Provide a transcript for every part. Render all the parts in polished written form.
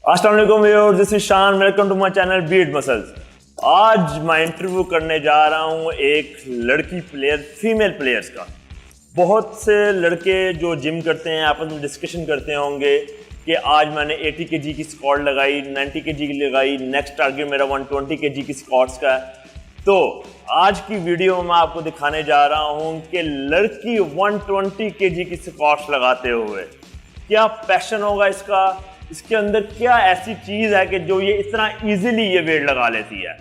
अस्सलाम वालेकुम viewers, this is Shaan. Welcome to my channel beat muscles. आज मैं इंटरव्यू करने जा रहा हूँ एक लड़की प्लेयर, फीमेल प्लेयर्स का। बहुत से लड़के जो जिम करते हैं आपस में डिस्कशन करते होंगे कि आज मैंने 80 kg की स्क्वाट लगाई, 90 kg की लगाई, नेक्स्ट टारगेट मेरा 120 kg की स्क्वाट्स का है। तो आज की वीडियो में आपको दिखाने जा रहा हूँ कि लड़की 120 kg की स्क्वाट्स लगाते हुए क्या पैशन होगा इसका, इसके अंदर क्या ऐसी चीज है कि जो ये इतना इजीली ये वेट लगा लेती है।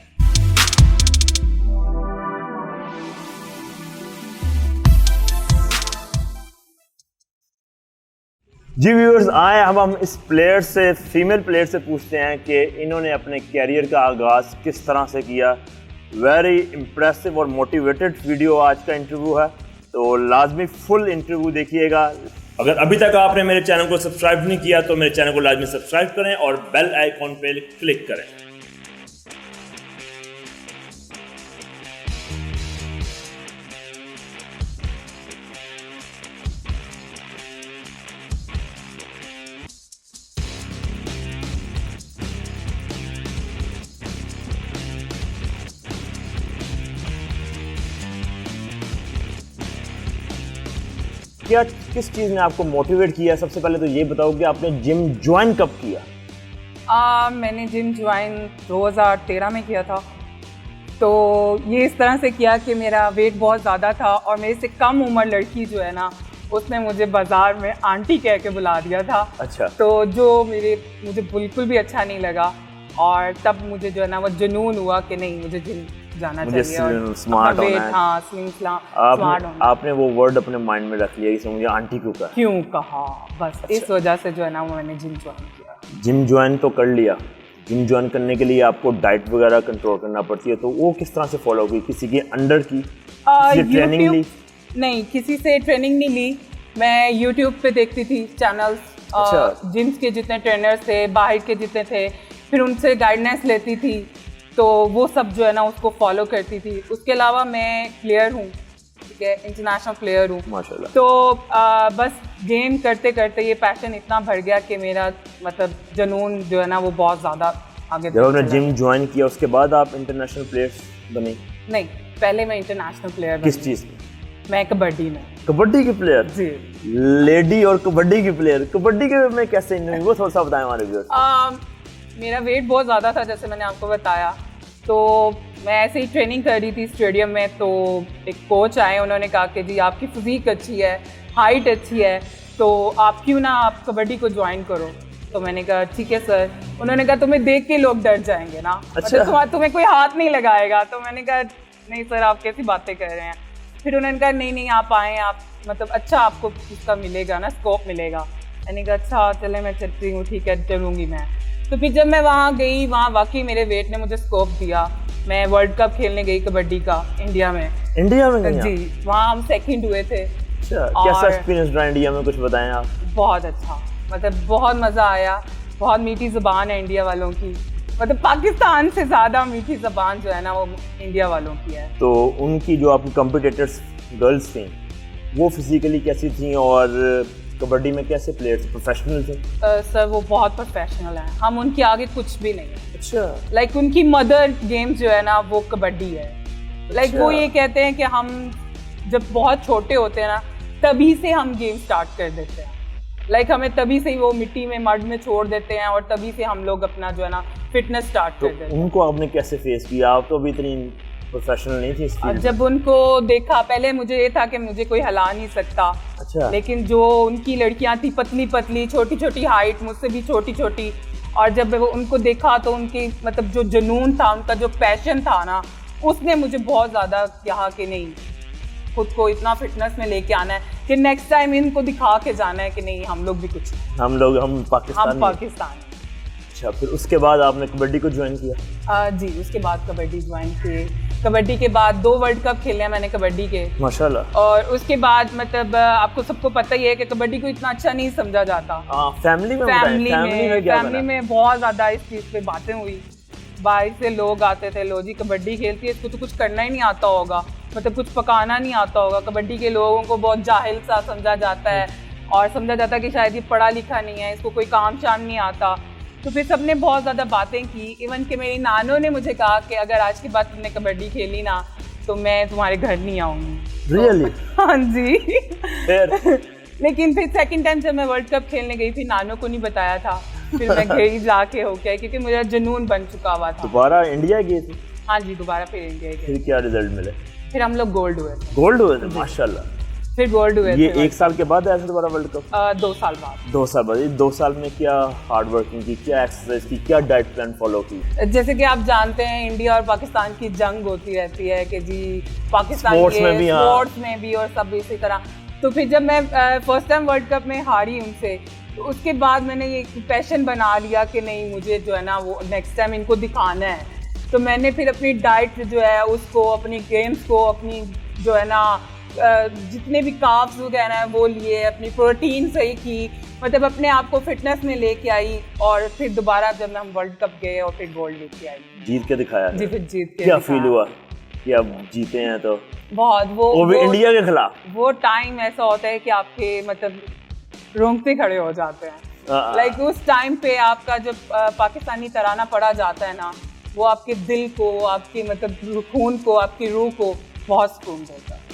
जी व्यूअर्स, आए हम इस प्लेयर से, फीमेल प्लेयर से पूछते हैं कि इन्होंने अपने कैरियर का आगाज किस तरह से किया। वेरी इंप्रेसिव और मोटिवेटेड वीडियो आज का इंटरव्यू है, तो लाजमी फुल इंटरव्यू देखिएगा। अगर अभी तक आपने मेरे चैनल को सब्सक्राइब नहीं किया तो मेरे चैनल को लाजमी सब्सक्राइब करें और बेल आइकॉन पे क्लिक करें। क्या किस चीज़ ने आपको मोटिवेट किया? सबसे पहले तो ये बताओ कि आपने जिम ज्वाइन कब किया? मैंने जिम ज्वाइन 2013 में किया था। तो ये इस तरह से किया कि मेरा वेट बहुत ज़्यादा था और मेरे से कम उम्र लड़की जो है ना, उसने मुझे बाज़ार में आंटी कह के बुला दिया था। अच्छा। तो जो मुझे बिल्कुल भी अच्छा नहीं लगा और तब मुझे जो है ना वो जुनून हुआ कि नहीं, मुझे जिम जाना चाहिए और स्मार्ट होना है। हाँ, स्मार्ट होना। आपने वो वर्ड अपने माइंड में रख लिया कि मुझे आंटी क्यों कहा, बस अच्छा। इस वजह से जो है ना वो मैंने जिम ज्वाइन किया। जिम ज्वाइन तो कर लिया, जिम ज्वाइन करने के लिए आपको डाइट वगैरह कंट्रोल करना पड़ती है, तो वो किस तरह से फॉलो की? किसी के अंडर की ट्रेनिंग ली? नहीं, किसी से ट्रेनिंग नहीं ली। मैं यूट्यूब पे देखती थी चैनल्स, अच्छा। जिम्स के जितने ट्रेनर्स थे, बाहर के जितने थे, फिर उनसे गाइडेंस लेती थी, तो वो सब जो है ना उसको फॉलो करती थी। उसके अलावा मैं प्लेयर हूँ, ठीक है, इंटरनेशनल प्लेयर हूँ माशाल्लाह। तो बस गेम करते करते ये पैशन इतना भर गया कि मेरा मतलब जुनून जो है ना वो बहुत ज़्यादा आगे। जब आपने जिम ज्वाइन किया उसके बाद आप इंटरनेशनल प्लेयर बने? नहीं, पहले मैं इंटरनेशनल प्लेयर। किस चीज़ में? मैं कबड्डी में। कबड्डी की प्लेयर? जी। लेडी और कबड्डी की प्लेयर, कबड्डी के में कैसे, वो थोड़ा सा बताएं हमारे व्यूअर्स। मेरा वेट बहुत ज़्यादा था, जैसे मैंने आपको बताया। तो मैं ऐसे ही ट्रेनिंग कर रही थी स्टेडियम में, तो एक कोच आए, उन्होंने कहा कि जी आपकी फिजिक अच्छी है, हाइट अच्छी है, तो आप क्यों ना आप कबड्डी को ज्वाइन करो। तो मैंने कहा ठीक है सर। उन्होंने कहा तुम्हें देख के लोग डर जाएंगे ना। अच्छा। मतलब तुम्हें कोई हाथ नहीं लगाएगा। तो मैंने कहा नहीं सर, आप कैसी बातें कर रहे हैं। फिर उन्होंने कहा नहीं नहीं, आप आएँ, आप मतलब अच्छा आपको इसका मिलेगा ना, स्कोप मिलेगा। मैंने कहा अच्छा चले, मैं चलती हूँ, ठीक है चलूँगी मैं। तो फिर जब मैं वहाँ गई, वहाँ वाकई मेरे वेट ने मुझे स्कोप दिया। मैं वर्ल्ड कप खेलने गई कबड्डी का इंडिया में। इंडिया में गई? जी, वहाँ हम सेकंड हुए थे। अच्छा, कैसा एक्सपीरियंस रहा इंडिया में, कुछ बताएं आप। बहुत अच्छा, मतलब बहुत मज़ा आया। बहुत मीठी ज़बान है इंडिया वालों की, मतलब पाकिस्तान से ज़्यादा मीठी ज़बान जो है ना वो इंडिया वालों की है। तो उनकी जो आपकी कॉम्पिटिटर्स गर्ल्स थी वो फिजिकली कैसी थी और कबड्डी में कैसे प्लेयर्स, प्रोफेशनल थे? सर वो बहुत प्रोफेशनल हैं, हम उनके आगे कुछ भी नहीं है। अच्छा। लाइक उनकी मदर गेम जो है ना वो कबड्डी है। लाइक वो ये कहते हैं कि हम जब बहुत छोटे होते हैं ना तभी से हम गेम स्टार्ट कर देते हैं। लाइक हमें तभी से ही वो मिट्टी में, मड में छोड़ देते हैं और तभी से हम लोग अपना जो है ना फिटनेस स्टार्ट कर देते हैं। उनको आपने कैसे फेस किया? आप तो अभी इतनी प्रोफेशनल नहीं थी इस फील्ड में। जब उनको देखा, पहले मुझे ये था कि मुझे कोई हिला नहीं सकता। अच्छा। लेकिन जो उनकी लड़कियां थी पतली पतली, छोटी छोटी हाइट, मुझसे भी छोटी छोटी, और जब वो उनको देखा तो उनकी मतलब जो जुनून था, उनका जो पैशन था ना, उसने मुझे बहुत ज़्यादा कहा कि नहीं, खुद को इतना फिटनेस में लेके आना है कि नेक्स्ट टाइम इनको दिखा के जाना है कि नहीं हम लोग भी कुछ, हम पाकिस्तान। अच्छा, फिर उसके बाद आपने कबड्डी को ज्वाइन किया? जी, उसके बाद कबड्डी ज्वाइन किए। कबड्डी के बाद 2 वर्ल्ड कप खेले हैं मैंने कबड्डी के, माशाल्लाह। और उसके बाद मतलब आपको सबको पता ही है कि कबड्डी को इतना अच्छा नहीं समझा जाता। फैमिली में बहुत ज़्यादा इस चीज़ पे बातें हुई। बाहर से लोग आते थे, लो जी कबड्डी खेलती है, इसको तो कुछ करना ही नहीं आता होगा, मतलब कुछ पकाना नहीं आता होगा। कबड्डी के लोगों को बहुत जाहिल सा समझा जाता है और समझा जाता है कि शायद ये पढ़ा लिखा नहीं है, इसको कोई काम शाम नहीं आता। तो फिर सबने बहुत ज़्यादा बातें की। इवन कि मेरी नानों ने मुझे कहा कि अगर आज के बाद तुमने कबड्डी खेली ना तो मैं तुम्हारे घर नहीं आऊँगी। रियली? हाँ जी। फिर लेकिन फिर सेकंड टाइम जब मैं वर्ल्ड कप खेलने गई थी, नानों को नहीं बताया था, फिर मैं गई जाके हो गया क्योंकि मेरा जुनून बन चुका हुआ था। दोबारा इंडिया गए थे? हाँ जी, दोबारा फिर इंडिया गए। फिर क्या रिजल्ट मिले? फिर हम लोग गोल्ड हुए थे। गोल्ड हुए थे, माशाल्लाह। फिर गोल्ड हुए ये थे। 1 साल के बाद आया था दोबारा वर्ल्ड कप? 2 साल बाद। 2 साल बाद। 2 साल में क्या हार्ड वर्किंग की, क्या एक्सरसाइज की, क्या डाइट प्लान फॉलो की? जैसे कि आप जानते हैं इंडिया और पाकिस्तान की जंग होती रहती है कि जी पाकिस्तान स्पोर्ट्स के में भी, हाँ। स्पोर्ट्स में भी और सब इसी तरह। तो फिर जब मैं फर्स्ट टाइम वर्ल्ड कप में हारी उनसे, तो उसके बाद मैंने ये पैशन बना लिया कि नहीं मुझे जो है ना वो नेक्स्ट टाइम इनको दिखाना है। तो मैंने फिर अपनी डाइट जो है उसको, अपनी गेम्स को, अपनी जो है ना जितने भी कार्ब्स वगैरह हैं वो लिए, अपनी प्रोटीन सही की, मतलब अपने आप को फिटनेस में लेके आई। और फिर दोबारा जब हम वर्ल्ड कप गए और फिर गोल्ड लेके आई। जीत के दिखाया? जी, फिर जीत के क्या दिखाया। फील हुआ कि अब जीते हैं? तो बहुत वो भी इंडिया के खिलाफ? वो टाइम ऐसा होता है कि आपके मतलब रोंगटे खड़े हो जाते हैं। लाइक उस टाइम पे आपका जब पाकिस्तानी तराना पढ़ा जाता है ना, वो आपके दिल को, आपके मतलब खून को, आपकी रूह को बहुत सुकून देता है।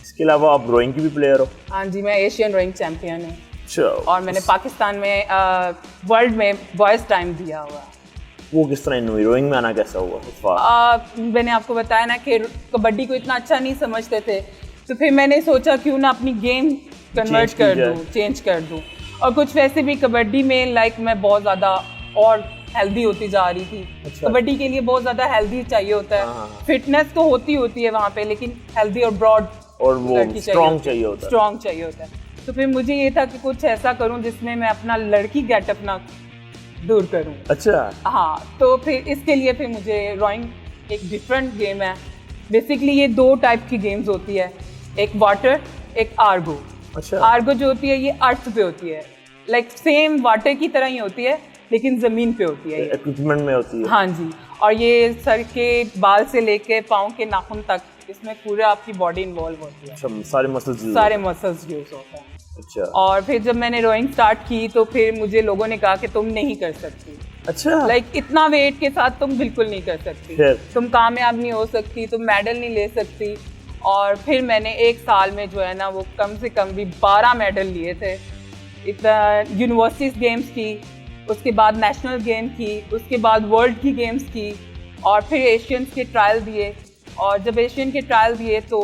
इसके अलावा आप रोइंग की भी प्लेयर हो? हाँ जी, मैं एशियन रोइंग चैम्पियन हूँ। अच्छा। और मैंने पाकिस्तान में वर्ल्ड में बॉयज़ टाइम दिया हुआ है। वो किस तरह हुई? रोइंग में आना कैसा हुआ? मैंने आपको बताया ना कि कबड्डी को इतना अच्छा नहीं समझते थे, तो फिर मैंने सोचा क्यों ना अपनी गेम कन्वर्ट कर दूँ, चेंज कर दूँ। और कुछ वैसे भी कबड्डी में लाइक मैं बहुत ज़्यादा और हेल्दी होती जा रही थी। अच्छा। कबड्डी के लिए बहुत ज़्यादा हेल्दी चाहिए होता है। फिटनेस तो होती है वहाँ पे, लेकिन हेल्दी और ब्रॉड और वो स्ट्रॉन्ग चाहिए होता है। स्ट्रॉन्ग चाहिए होता है। तो फिर मुझे ये था कि कुछ ऐसा करूं जिसमें मैं अपना लड़की गेटअप ना दूर करूं। अच्छा। हाँ, तो फिर इसके लिए फिर मुझे रोइंग एक डिफरेंट गेम है। बेसिकली ये 2 टाइप की गेम्स होती है, एक वाटर, एक आर्गो। अच्छा। आर्गो जो होती है ये अर्थ पे होती है, लाइक सेम वाटर की तरह ही होती है लेकिन जमीन पे होती है। इक्विपमेंट में होती है? हाँ जी। और ये सर के बाल से लेके पाँव के नाखून तक, इसमें पूरा आपकी बॉडी इन्वॉल्व होती है। अच्छा, सारे मसल्स यूज होते हैं। अच्छा। और फिर जब मैंने रोइंग स्टार्ट की तो फिर मुझे लोगों ने कहा कि तुम नहीं कर सकती। अच्छा। लाइक इतना वेट के साथ तुम बिल्कुल नहीं कर सकती, तुम कामयाब नहीं हो सकती, तुम मेडल नहीं ले सकती। और फिर मैंने 1 साल में जो है ना वो कम से कम भी 12 मेडल लिए थे। इतना यूनिवर्सिटीज़ गेम्स की, उसके बाद नेशनल गेम की, उसके बाद वर्ल्ड की गेम्स की, और फिर एशियंस के ट्रायल दिए। और जब एशियन के ट्रायल दिए तो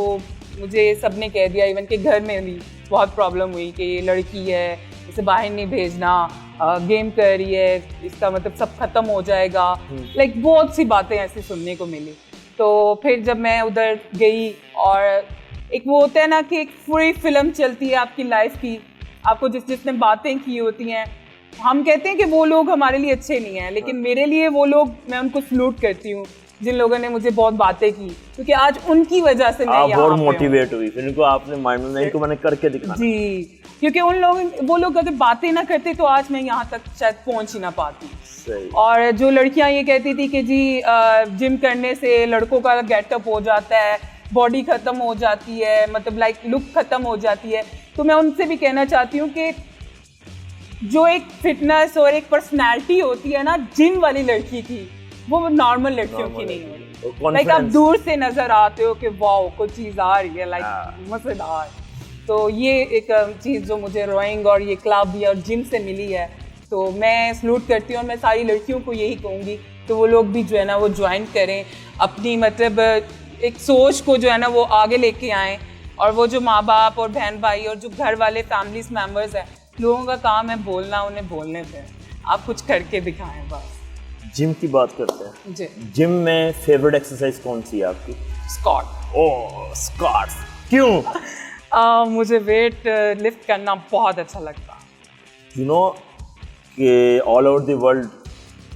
मुझे सब ने कह दिया, इवन के घर में भी बहुत प्रॉब्लम हुई कि ये लड़की है, इसे बाहर नहीं भेजना, गेम कर रही है, इसका मतलब सब खत्म हो जाएगा। लाइक बहुत सी बातें ऐसी सुनने को मिली। तो फिर जब मैं उधर गई, और एक वो होता है ना कि एक पूरी फिल्म चलती है आपकी लाइफ की, आपको जिसने बातें की होती हैं। हम कहते हैं कि वो लोग हमारे लिए अच्छे नहीं हैं, लेकिन मेरे लिए वो लोग, मैं उनको सलूट करती हूँ जिन लोगों ने मुझे बहुत बातें की, क्योंकि आज उनकी वजह से मैं यहाँ पे हूँ। मोटिवेट हुई फिर इनको आपने माइंड में, इनको मैंने करके दिखाना। जी, क्योंकि वो लोग अगर बातें ना करते तो आज मैं यहाँ तक शायद पहुँच ही ना पाती। सही। और जो लड़कियाँ ये कहती थी कि जी जिम करने से लड़कों का गेटअप हो जाता है, बॉडी खत्म हो जाती है, मतलब लाइक लुक खत्म हो जाती है, तो मैं उनसे भी कहना चाहती हूँ कि जो एक फिटनेस और एक पर्सनैलिटी होती है ना जिम वाली लड़की की, वो नॉर्मल लड़कियों की नहीं होती। लाइक आप दूर से नजर आते हो कि वाओ कोई चीज़ आ रही है, लाइक मजेदार। तो ये एक चीज़ जो मुझे रोइंग और ये क्लब और जिम से मिली है, तो मैं सलूट करती हूँ। और मैं सारी लड़कियों को यही कहूँगी तो वो लोग भी जो है ना वो ज्वाइन करें, अपनी मतलब एक सोच को जो है ना वो आगे लेके आएँ। और वो जो माँ बाप और बहन भाई और जो घर वाले फैमिलीज मेम्बर्स हैं, लोगों का काम है बोलना, उन्हें बोलने दें, आप कुछ करके दिखाएं बस। जिम की बात करते हैं। जी, जिम में फेवरेट एक्सरसाइज कौन सी है आपकी? स्क्वाट। ओह स्क्वाट्स, क्यों? मुझे वेट लिफ्ट करना बहुत अच्छा लगता है। यू नो कि ऑल ओवर द वर्ल्ड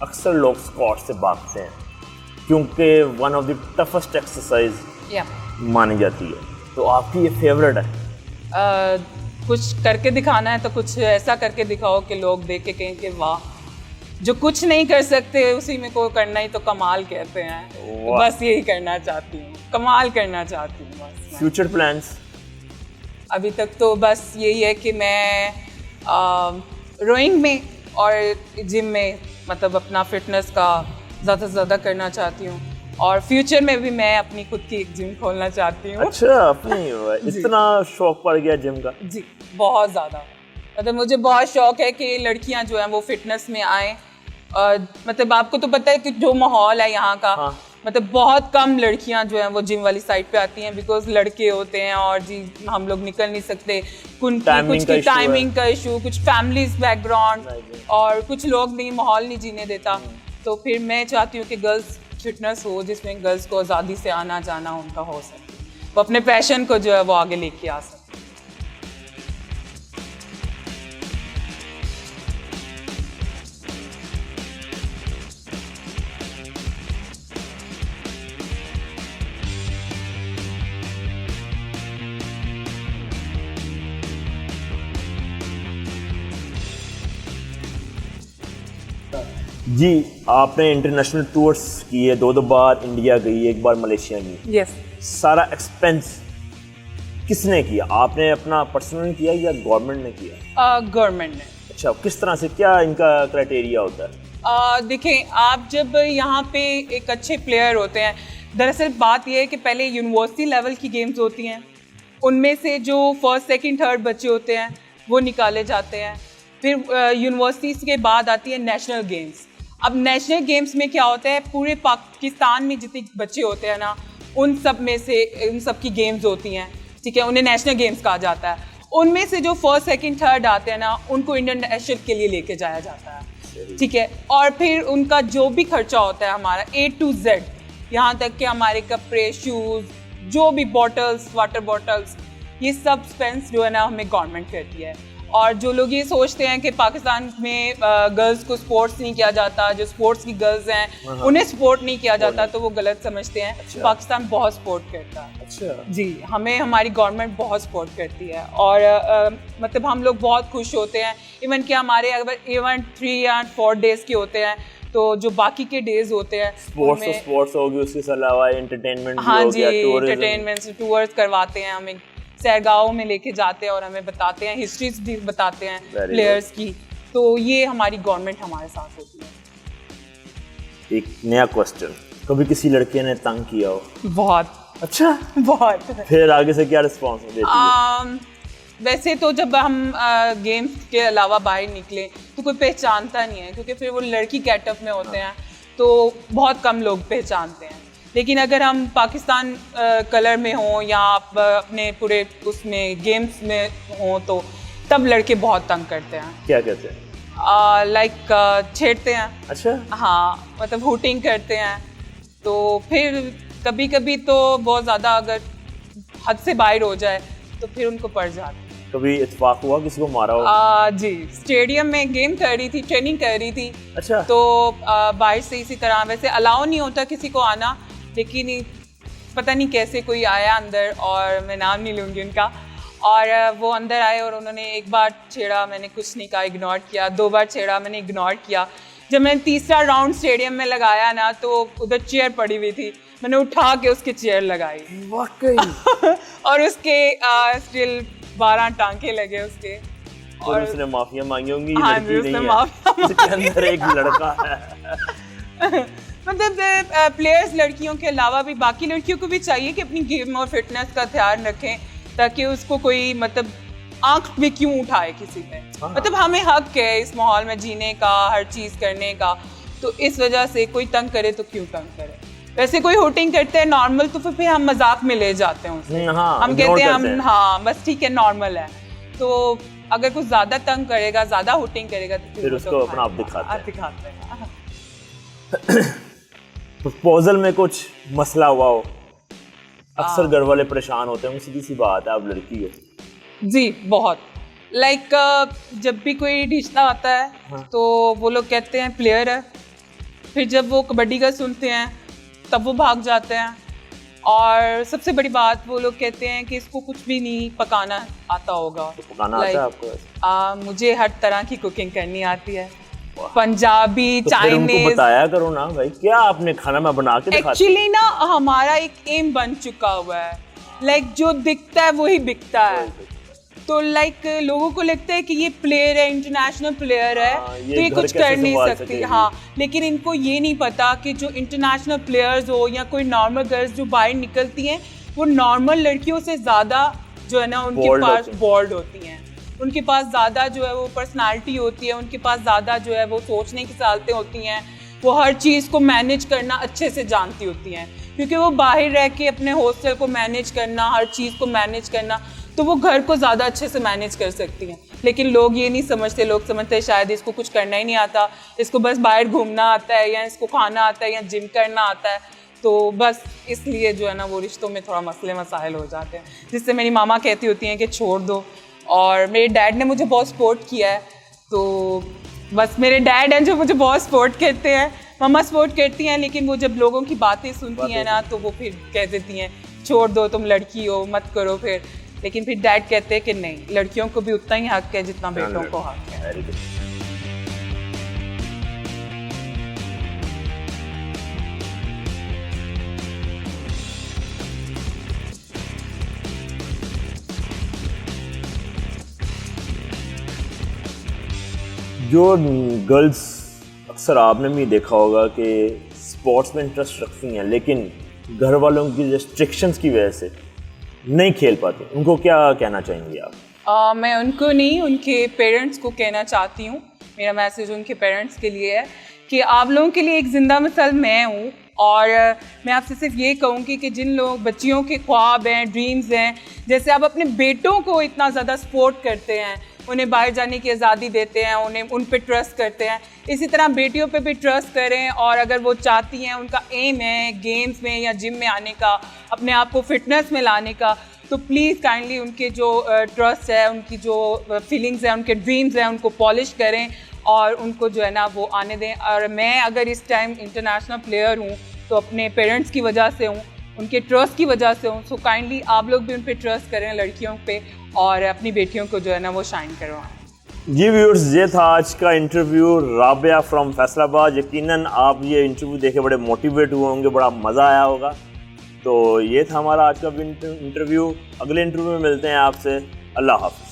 अक्सर लोग स्क्वाट से भागते हैं क्योंकि one of the toughest exercise या मानी जाती है, तो आपकी ये फेवरेट है? कुछ करके दिखाना है तो कुछ ऐसा करके दिखाओ कि लोग देख के कहें कि वाह, जो कुछ नहीं कर सकते उसी में को करना ही तो कमाल कहते हैं। तो बस यही करना चाहती हूँ, कमाल करना चाहती हूँ बस। Future plans? अभी तक तो बस यही है कि मैं रोइंग में और जिम में मतलब अपना फिटनेस का ज़्यादा से ज़्यादा करना चाहती हूँ, और फ्यूचर में भी मैं अपनी खुद की एक जिम खोलना चाहती हूँ। अच्छा, अपनी इतना शौक पड़ गया जिम का? जी, बहुत ज़्यादा। मतलब मुझे बहुत शौक है कि लड़कियां जो हैं वो फिटनेस में आएँ। मतलब आपको तो पता है कि जो माहौल है यहाँ का, हाँ। मतलब बहुत कम लड़कियां जो हैं वो जिम वाली साइड पे आती हैं, बिकॉज लड़के होते हैं और जी हम लोग निकल नहीं सकते, कुछ की टाइमिंग का इशू, कुछ फैमिलीज बैकग्राउंड, और कुछ लोग नहीं, माहौल नहीं जीने देता। तो फिर मैं चाहती हूँ कि गर्ल्स फिटनेस हो जिसमें गर्ल्स को आज़ादी से आना जाना उनका हो सके, वो अपने पैशन को जो है वो आगे लेके आ सके। जी, आपने इंटरनेशनल टूर्स किए, दो बार इंडिया गई, एक बार मलेशिया गई। यस। सारा एक्सपेंस किसने किया? आपने अपना पर्सनली किया या गवर्नमेंट ने किया? गवर्नमेंट ने। अच्छा, किस तरह से, क्या इनका क्राइटेरिया होता है? देखें, आप जब यहाँ पे एक अच्छे प्लेयर होते हैं, दरअसल बात यह है कि पहले यूनिवर्सिटी लेवल की गेम्स होती हैं, उनमें से जो फर्स्ट सेकंड थर्ड बच्चे होते हैं वो निकाले जाते हैं। फिर यूनिवर्सिटीज़ के बाद आती है नेशनल गेम्स। अब नेशनल गेम्स में क्या होता है, पूरे पाकिस्तान में जितने बच्चे होते हैं ना, उन सब में से उन सब की गेम्स होती हैं, ठीक है, उन्हें नेशनल गेम्स कहा जाता है। उनमें से जो फर्स्ट सेकंड थर्ड आते हैं ना, उनको इंटरनेशनल के लिए लेके जाया जाता है, ठीक है। और फिर उनका जो भी खर्चा होता है हमारा A to Z, यहाँ तक कि हमारे कपड़े, शूज़, जो भी बॉटल्स, वाटर बॉटल्स, ये सब स्पेंस जो है ना हमें गवर्नमेंट करती है। और जो लोग ये सोचते हैं कि पाकिस्तान में गर्ल्स को स्पोर्ट्स नहीं किया जाता, जो स्पोर्ट्स की गर्ल्स हैं उन्हें सपोर्ट नहीं किया जाता, तो वो गलत समझते हैं। अच्छा। पाकिस्तान बहुत सपोर्ट करता है। अच्छा जी, हमें हमारी गवर्नमेंट बहुत सपोर्ट करती है, और मतलब हम लोग बहुत खुश होते हैं। इवन कि हमारे अगर इवेंट 3 या 4 डेज़ के होते हैं, तो जो बाकी के डेज होते हैं स्पोर्ट्स होगी, उसके अलावा एंटरटेनमेंट भी हाँ हो जी, गया, टूरिज्म, एंटरटेनमेंट टूर्स करवाते हैं, हमें सैरगाहों में लेके जाते हैं और हमें बताते हैं, हिस्ट्रीज भी बताते हैं प्लेयर्स की। तो ये हमारी गवर्नमेंट हमारे साथ होती है। एक नया क्वेश्चन, कभी किसी लड़के ने तंग किया हो? बहुत। अच्छा, बहुत। फिर आगे से क्या रिस्पॉन्स देती है? वैसे तो जब हम गेम्स के अलावा बाहर निकले तो कोई पहचानता नहीं है, क्योंकि फिर वो लड़की कैटअप में होते हैं, तो बहुत कम लोग पहचानते हैं। लेकिन अगर हम पाकिस्तान कलर में हों या आप अपने पूरे उसमें गेम्स में हों, तो तब लड़के बहुत तंग करते हैं। क्या कहते हैं? लाइक छेड़ते हैं। अच्छा, हाँ, मतलब हुटिंग करते हैं। तो फिर कभी कभी तो बहुत ज़्यादा अगर हद से बाहर हो जाए तो फिर उनको पड़ जाती है। कभी इत्तेफाक हुआ किसी को मारा हो? जी, स्टेडियम में गेम कर रही थी, ट्रेनिंग कर रही थी। अच्छा। तो बाहर से इसी तरह, वैसे अलाउ नहीं होता किसी को आना, लेकिन पता नहीं कैसे कोई आया अंदर, और मैं नाम नहीं लूँगी उनका, और वो अंदर आए और उन्होंने एक बार छेड़ा, मैंने कुछ नहीं कहा, इग्नोर किया। 2 बार छेड़ा, मैंने इग्नोर किया। जब मैंने तीसरा राउंड स्टेडियम में लगाया ना, तो उधर चेयर पड़ी हुई थी, मैंने उठा के उसकी चेयर लगाई। वाकई? और उसके स्टिल 12 टांके लगे उसके। और उसने माफिया मांगी होंगी? हाँ, लड़की उसने नहीं माफिया है, इसके अंदर एक लड़का है। मतलब प्लेयर्स लड़कियों के अलावा भी बाकी लड़कियों को भी चाहिए कि अपनी गेम और फिटनेस का ध्यान रखें, ताकि उसको कोई मतलब आंख भी क्यों उठाए किसी पे। मतलब हमें हक है इस माहौल में जीने का, हर चीज़ करने का, तो इस वजह से कोई तंग करे तो क्यों तंग करे। वैसे कोई हुटिंग करते हैं नॉर्मल तो फिर हम मजाक में ले जाते हैं उससे। हाँ, हम ignore कहते हैं करते हैं। हाँ बस ठीक है नॉर्मल है। तो अगर कुछ ज्यादा तंग करेगा, ज्यादा हुटिंग करेगा तो फिर वो उसको तो अपना आप दिखाते हैं। दिखाते हैं। प्रपोजल में कुछ मसला हुआ हो, अक्सर घर वाले परेशान होते हैं, सीधी सी बात है, आप लड़की हो। जी बहुत लाइक जब भी कोई रिश्ता आता है हाँ। तो वो लोग कहते हैं प्लेयर है, फिर जब वो कबड्डी का सुनते हैं तब वो भाग जाते हैं। और सबसे बड़ी बात वो लोग कहते हैं कि इसको कुछ भी नहीं पकाना आता होगा। तो पकाना आता है आपको वैसे? मुझे हर तरह की कुकिंग करनी आती है, पंजाबी, तो फिर उनको चाइनीज। बताया करो ना भाई, क्या आपने खाना मैं बना के दिखाती। एक्चुअली ना हमारा एक एम बन चुका हुआ है, लाइक जो दिखता है वही बिकता है। तो लाइक लोगों को लगता है कि ये प्लेयर है, इंटरनेशनल प्लेयर है, ये तो ये घर कुछ कैसे कर नहीं संभाल सकती। सकेगी। हाँ, लेकिन इनको ये नहीं पता कि जो इंटरनेशनल प्लेयर्स हो या कोई नॉर्मल गर्ल्स जो बाहर निकलती हैं, वो नॉर्मल लड़कियों से ज़्यादा जो है ना उनके Bold पास होती हैं। बोल्ड होती हैं, उनके पास ज़्यादा जो है वो पर्सनालिटी होती है, उनके पास ज़्यादा जो है वो सोचने की सालतें होती हैं, वो हर चीज़ को मैनेज करना अच्छे से जानती होती हैं, क्योंकि वो बाहर रह के अपने हॉस्टल को मैनेज करना, हर चीज़ को मैनेज करना, तो वो घर को ज़्यादा अच्छे से मैनेज कर सकती हैं। लेकिन लोग ये नहीं समझते, लोग समझते हैं शायद इसको कुछ करना ही नहीं आता, इसको बस बाहर घूमना आता है या इसको खाना आता है या जिम करना आता है, तो बस इसलिए जो है ना वो रिश्तों में थोड़ा मसले मसाइल हो जाते हैं, जिससे मेरी मामा कहती होती हैं कि छोड़ दो। और मेरे डैड ने मुझे बहुत सपोर्ट किया है, तो बस मेरे डैड हैं जो मुझे बहुत सपोर्ट करते हैं, मम्मा सपोर्ट करती हैं, लेकिन वो जब लोगों की बातें सुनती हैं ना तो वो फिर कह देती हैं छोड़ दो, तुम लड़की हो, मत करो फिर। लेकिन फिर डैड कहते हैं कि नहीं, लड़कियों को भी उतना ही हक है जितना बेटों को हक है। Very good. जो गर्ल्स अक्सर आपने भी देखा होगा कि स्पोर्ट्स में इंटरेस्ट रखती हैं, लेकिन घर वालों की रिस्ट्रिक्शंस की वजह से नहीं खेल पाती, उनको क्या कहना चाहेंगे आप? मैं उनको नहीं, उनके पेरेंट्स को कहना चाहती हूँ। मेरा मैसेज उनके पेरेंट्स के लिए है कि आप लोगों के लिए एक ज़िंदा मिसाल मैं हूँ, और मैं आपसे सिर्फ ये कहूँगी कि जिन लोग बच्चियों के ख्वाब हैं, ड्रीम्स हैं, जैसे आप अपने बेटों को इतना ज़्यादा सपोर्ट करते हैं, उन्हें बाहर जाने की आज़ादी देते हैं, उन्हें उन पे ट्रस्ट करते हैं, इसी तरह बेटियों पे भी ट्रस्ट करें। और अगर वो चाहती हैं, उनका एम है गेम्स में या जिम में आने का, अपने आप को फिटनेस में लाने का, तो प्लीज़ काइंडली उनके जो ट्रस्ट है, उनकी जो फीलिंग्स हैं, उनके ड्रीम्स हैं, उनको पॉलिश करें और उनको जो है ना वो आने दें। और मैं अगर इस टाइम इंटरनेशनल प्लेयर हूँ तो अपने पेरेंट्स की वजह से हूँ, उनके ट्रस्ट की वजह से हूँ। सो काइंडली आप लोग भी उन पे ट्रस्ट करें, लड़कियों पे, और अपनी बेटियों को जो है ना वो शाइन करवाएं। जी व्यूअर्स, ये था आज का इंटरव्यू राबिया फ्रॉम फैसलाबाद। यकीनन आप ये इंटरव्यू देखे बड़े मोटिवेट हुए होंगे, बड़ा मज़ा आया होगा। तो ये था हमारा आज का इंटरव्यू। अगले इंटरव्यू में मिलते हैं आपसे। अल्लाह हाफ़िज़।